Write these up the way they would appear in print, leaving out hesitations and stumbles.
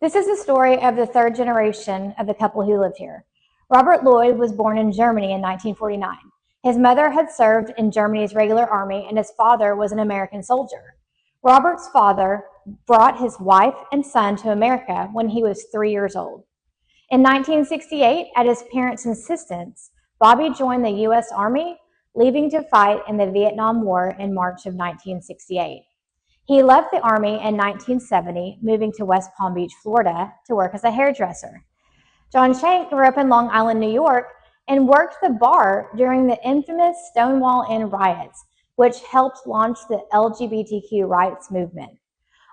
This is the story of the third generation of the couple who lived here. Robert Loyd was born in Germany in 1949. His mother had served in Germany's regular army, and his father was an American soldier. Robert's father brought his wife and son to America when he was 3 years old. In 1968, at his parents' insistence, Bobby joined the U.S. Army, leaving to fight in the Vietnam War in March of 1968. He left the Army in 1970, moving to West Palm Beach, Florida, to work as a hairdresser. John Schenck grew up in Long Island, New York, and worked the bar during the infamous Stonewall Inn riots, which helped launch the LGBTQ rights movement.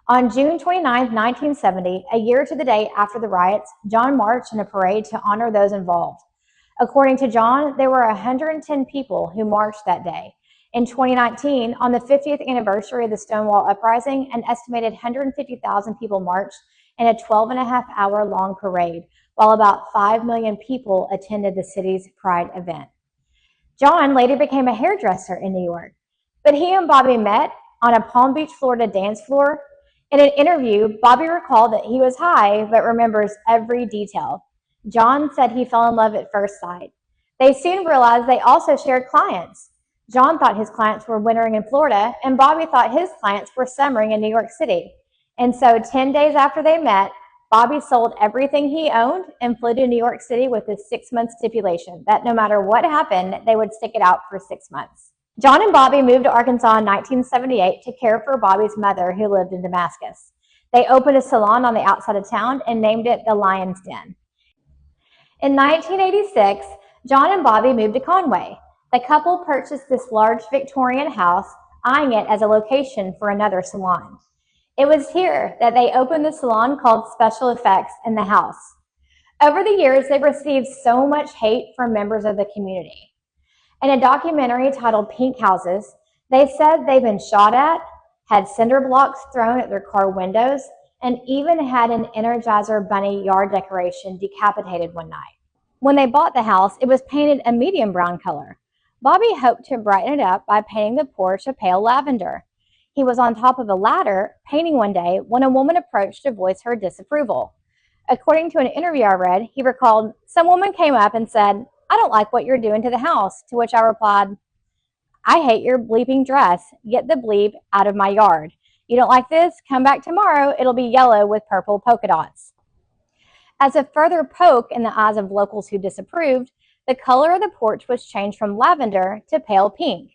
On June 29, 1970, a year to the day after the riots, John marched in a parade to honor those involved. According to John, there were 110 people who marched that day. In 2019, on the 50th anniversary of the Stonewall Uprising, an estimated 150,000 people marched in a 12-and-a-half-hour-long parade, while about 5 million people attended the city's Pride event. John later became a hairdresser in New York, but he and Bobby met on a Palm Beach, Florida dance floor. In an interview, Bobby recalled that he was high, but remembers every detail. John said he fell in love at first sight. They soon realized they also shared clients. John thought his clients were wintering in Florida, and Bobby thought his clients were summering in New York City. And so 10 days after they met, Bobby sold everything he owned and flew to New York City with a 6-month stipulation that no matter what happened, they would stick it out for 6 months. John and Bobby moved to Arkansas in 1978 to care for Bobby's mother, who lived in Damascus. They opened a salon on the outside of town and named it the Lion's Den. In 1986, John and Bobby moved to Conway. The couple purchased this large Victorian house, eyeing it as a location for another salon. It was here that they opened the salon called Special Effects in the house. Over the years, they've received so much hate from members of the community. In a documentary titled Pink Houses, they said they've been shot at, had cinder blocks thrown at their car windows, and even had an Energizer Bunny yard decoration decapitated one night. When they bought the house, it was painted a medium brown color. Bobby hoped to brighten it up by painting the porch a pale lavender. He was on top of a ladder painting one day when a woman approached to voice her disapproval. According to an interview I read, he recalled, "Some woman came up and said, 'I don't like what you're doing to the house,' to which I replied, 'I hate your bleeping dress. Get the bleep out of my yard. You don't like this? Come back tomorrow. It'll be yellow with purple polka dots.'" As a further poke in the eyes of locals who disapproved, the color of the porch was changed from lavender to pale pink.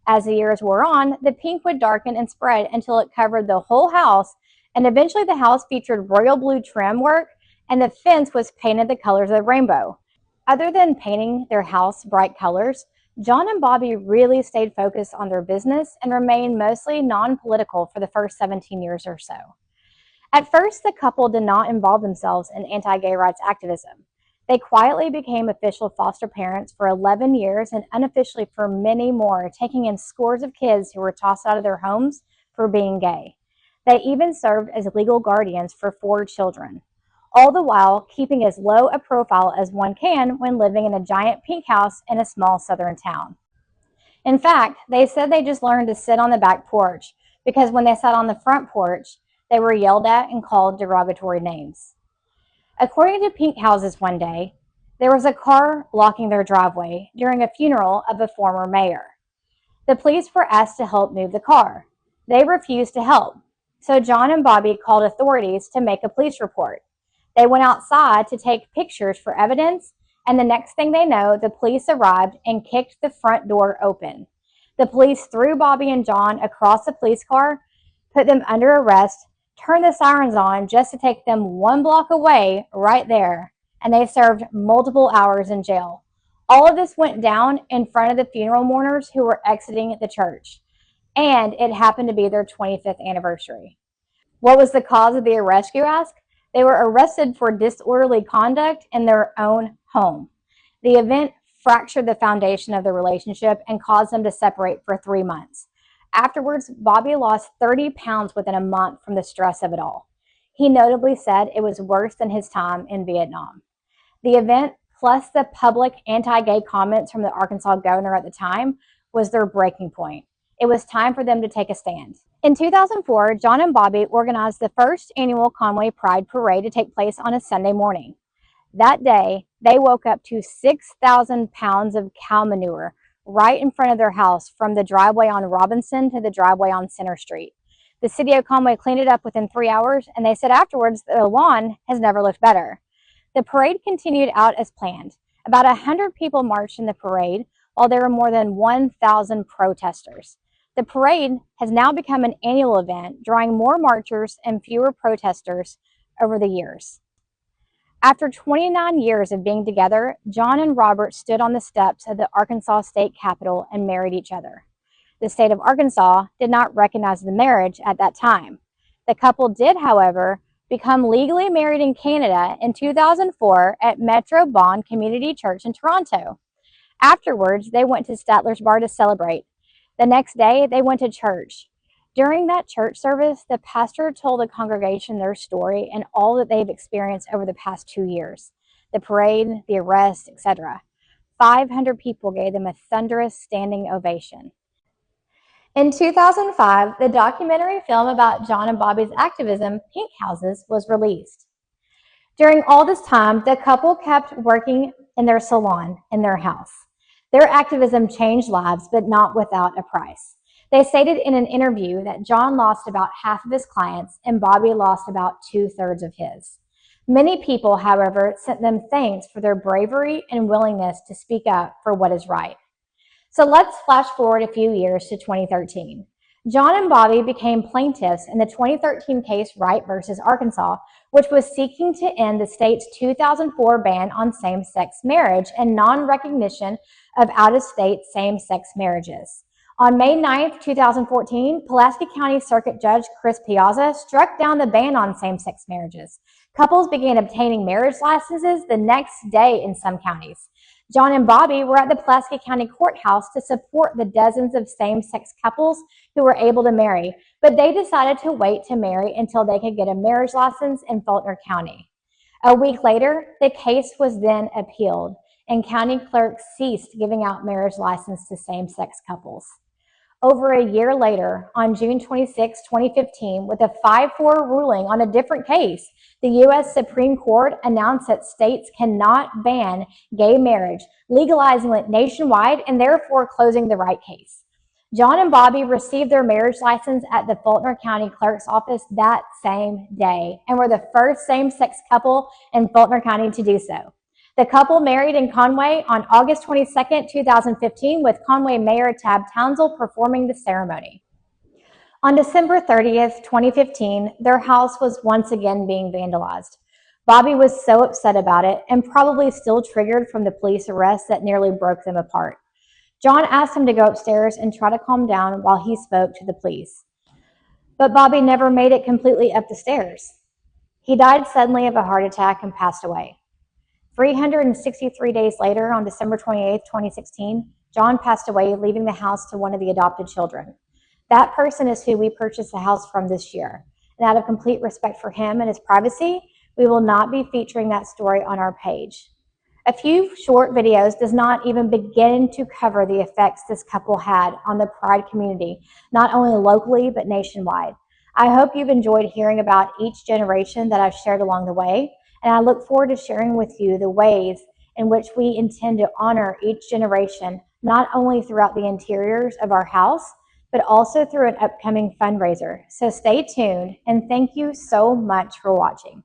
As the years wore on, the pink would darken and spread until it covered the whole house, and eventually the house featured royal blue trim work, and the fence was painted the colors of the rainbow. Other than painting their house bright colors, John and Bobby really stayed focused on their business and remained mostly non-political for the first 17 years or so. At first, the couple did not involve themselves in anti-gay rights activism. They quietly became official foster parents for 11 years and unofficially for many more, taking in scores of kids who were tossed out of their homes for being gay. They even served as legal guardians for 4 children, all the while keeping as low a profile as one can when living in a giant pink house in a small southern town. In fact, they said they just learned to sit on the back porch because when they sat on the front porch, they were yelled at and called derogatory names. According to Pink Houses one day, there was a car blocking their driveway during a funeral of a former mayor. The police were asked to help move the car. They refused to help, so John and Bobby called authorities to make a police report. They went outside to take pictures for evidence, and the next thing they know, the police arrived and kicked the front door open. The police threw Bobby and John across the police car, put them under arrest, turned the sirens on just to take them 1 block away right there, and they served multiple hours in jail. All of this went down in front of the funeral mourners who were exiting the church, and it happened to be their 25th anniversary. What was the cause of the arrest, you ask? They were arrested for disorderly conduct in their own home. The event fractured the foundation of the relationship and caused them to separate for 3 months. Afterwards, Bobby lost 30 pounds within a month from the stress of it all. He notably said it was worse than his time in Vietnam. The event, plus the public anti-gay comments from the Arkansas governor at the time, was their breaking point. It was time for them to take a stand. In 2004, John and Bobby organized the first annual Conway Pride Parade to take place on a Sunday morning. That day, they woke up to 6,000 pounds of cow manure right in front of their house from the driveway on Robinson to the driveway on Center Street. The city of Conway cleaned it up within 3 hours, and they said afterwards the lawn has never looked better. The parade continued out as planned. About 100 people marched in the parade, while there were more than 1,000 protesters. The parade has now become an annual event, drawing more marchers and fewer protesters over the years. After 29 years of being together, John and Robert stood on the steps of the Arkansas State Capitol and married each other. The state of Arkansas did not recognize the marriage at that time. The couple did, however, become legally married in Canada in 2004 at Metro Bond Community Church in Toronto. Afterwards, they went to Statler's Bar to celebrate. The next day, they went to church. During that church service, the pastor told the congregation their story and all that they've experienced over the past 2 years, the parade, the arrest, etc. 500 people gave them a thunderous standing ovation. In 2005, the documentary film about John and Bobby's activism, Pink Houses, was released. During all this time, the couple kept working in their salon in their house. Their activism changed lives, but not without a price. They stated in an interview that John lost about half of his clients and Bobby lost about 2/3 of his. Many people, however, sent them thanks for their bravery and willingness to speak up for what is right. So let's flash forward a few years to 2013. John and Bobby became plaintiffs in the 2013 case Wright versus Arkansas, which was seeking to end the state's 2004 ban on same-sex marriage and non-recognition of out-of-state same-sex marriages. On May 9, 2014, Pulaski County Circuit Judge Chris Piazza struck down the ban on same-sex marriages. Couples began obtaining marriage licenses the next day in some counties. John and Bobby were at the Pulaski County Courthouse to support the dozens of same-sex couples who were able to marry, but they decided to wait to marry until they could get a marriage license in Faulkner County. A week later, the case was then appealed, and county clerks ceased giving out marriage licenses to same-sex couples. Over a year later, on June 26, 2015, with a 5-4 ruling on a different case, the U.S. Supreme Court announced that states cannot ban gay marriage, legalizing it nationwide and therefore closing the Wright case. John and Bobby received their marriage license at the Faulkner County Clerk's office that same day and were the first same-sex couple in Faulkner County to do so. The couple married in Conway on August 22, 2015, with Conway Mayor Tab Townsell performing the ceremony. On December 30th, 2015, their house was once again being vandalized. Bobby was so upset about it and probably still triggered from the police arrest that nearly broke them apart. John asked him to go upstairs and try to calm down while he spoke to the police. But Bobby never made it completely up the stairs. He died suddenly of a heart attack and passed away. 363 days later, on December 28, 2016, John passed away, leaving the house to one of the adopted children. That person is who we purchased the house from this year. And out of complete respect for him and his privacy, we will not be featuring that story on our page. A few short videos does not even begin to cover the effects this couple had on the Pride community, not only locally, but nationwide. I hope you've enjoyed hearing about each generation that I've shared along the way, and I look forward to sharing with you the ways in which we intend to honor each generation, not only throughout the interiors of our house, but also through an upcoming fundraiser. So stay tuned, and thank you so much for watching.